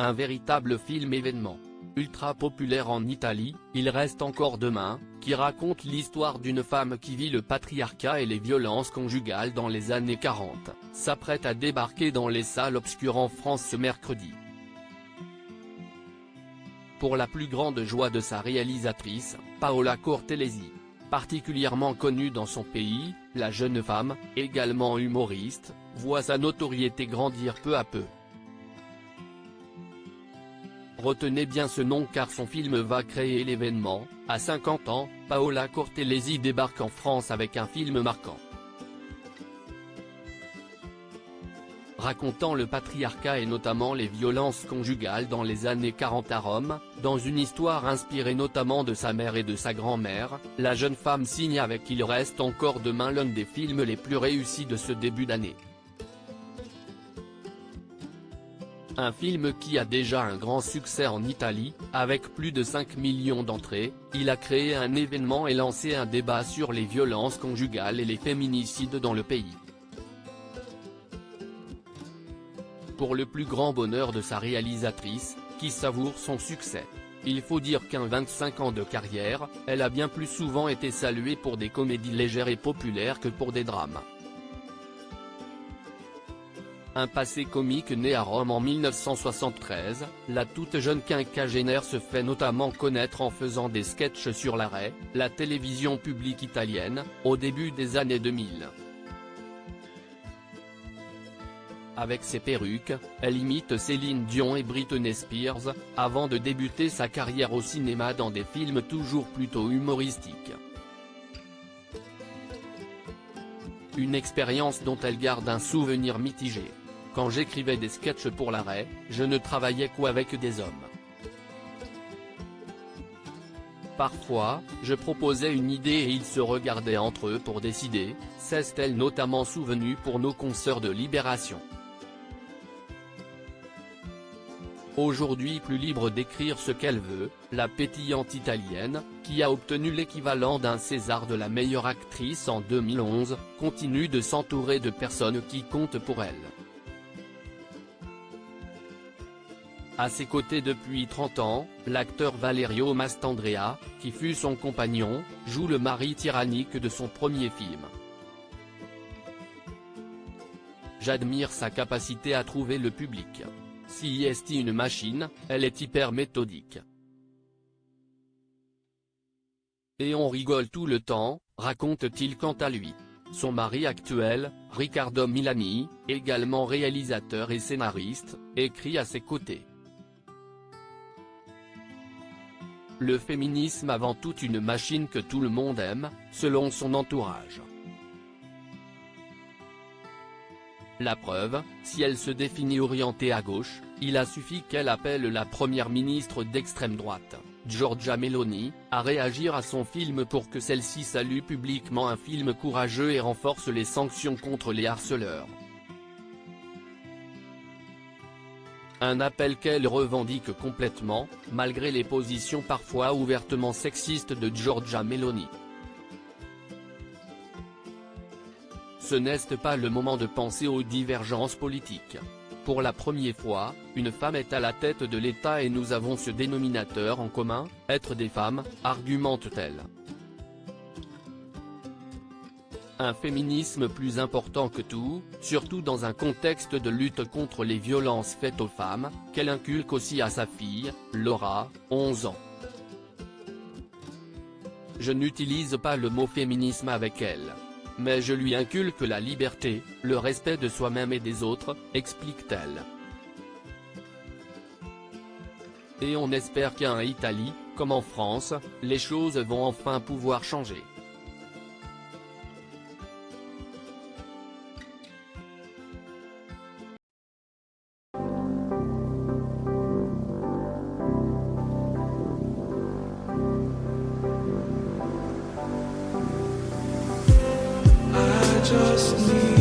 Un véritable film événement. Ultra populaire en Italie, Il reste encore demain, qui raconte l'histoire d'une femme qui vit le patriarcat et les violences conjugales dans les années 40, s'apprête à débarquer dans les salles obscures en France ce mercredi. Pour la plus grande joie de sa réalisatrice, Paola Cortellesi. Particulièrement connue dans son pays, la jeune femme, également humoriste, voit sa notoriété grandir peu à peu. Retenez bien ce nom car son film va créer l'événement. À 50 ans, Paola Cortellesi débarque en France avec un film marquant. Racontant le patriarcat et notamment les violences conjugales dans les années 40 à Rome, dans une histoire inspirée notamment de sa mère et de sa grand-mère, la jeune femme signe avec Il reste encore demain l'un des films les plus réussis de ce début d'année. Un film qui a déjà un grand succès en Italie, avec plus de 5 millions d'entrées, il a créé un événement et lancé un débat sur les violences conjugales et les féminicides dans le pays. Pour le plus grand bonheur de sa réalisatrice, qui savoure son succès. Il faut dire qu'en 25 ans de carrière, elle a bien plus souvent été saluée pour des comédies légères et populaires que pour des drames. Un passé comique né à Rome en 1973, la toute jeune quinquagénaire se fait notamment connaître en faisant des sketchs sur la Rai, la télévision publique italienne, au début des années 2000. Avec ses perruques, elle imite Céline Dion et Britney Spears, avant de débuter sa carrière au cinéma dans des films toujours plutôt humoristiques. Une expérience dont elle garde un souvenir mitigé. Quand j'écrivais des sketchs pour la Rai, je ne travaillais qu'avec des hommes. Parfois, je proposais une idée et ils se regardaient entre eux pour décider, s'est-elle notamment souvenue pour nos consoeurs de Libération. Aujourd'hui plus libre d'écrire ce qu'elle veut, la pétillante italienne, qui a obtenu l'équivalent d'un César de la meilleure actrice en 2011, continue de s'entourer de personnes qui comptent pour elle. À ses côtés depuis 30 ans, l'acteur Valerio Mastandrea, qui fut son compagnon, joue le mari tyrannique de son premier film. J'admire sa capacité à trouver le public. Si est une machine, elle est hyper méthodique. Et on rigole tout le temps, raconte-t-il quant à lui. Son mari actuel, Riccardo Milani, également réalisateur et scénariste, écrit à ses côtés. Le féminisme avant tout une machine que tout le monde aime, selon son entourage. La preuve, si elle se définit orientée à gauche, il a suffi qu'elle appelle la première ministre d'extrême droite, Giorgia Meloni, à réagir à son film pour que celle-ci salue publiquement un film courageux et renforce les sanctions contre les harceleurs. Un appel qu'elle revendique complètement, malgré les positions parfois ouvertement sexistes de Giorgia Meloni. Ce n'est pas le moment de penser aux divergences politiques. Pour la première fois, une femme est à la tête de l'État et nous avons ce dénominateur en commun, être des femmes, argumente-t-elle. Un féminisme plus important que tout, surtout dans un contexte de lutte contre les violences faites aux femmes, qu'elle inculque aussi à sa fille, Laura, 11 ans. Je n'utilise pas le mot féminisme avec elle. Mais je lui inculque la liberté, le respect de soi-même et des autres, explique-t-elle. Et on espère qu'en Italie, comme en France, les choses vont enfin pouvoir changer. Just need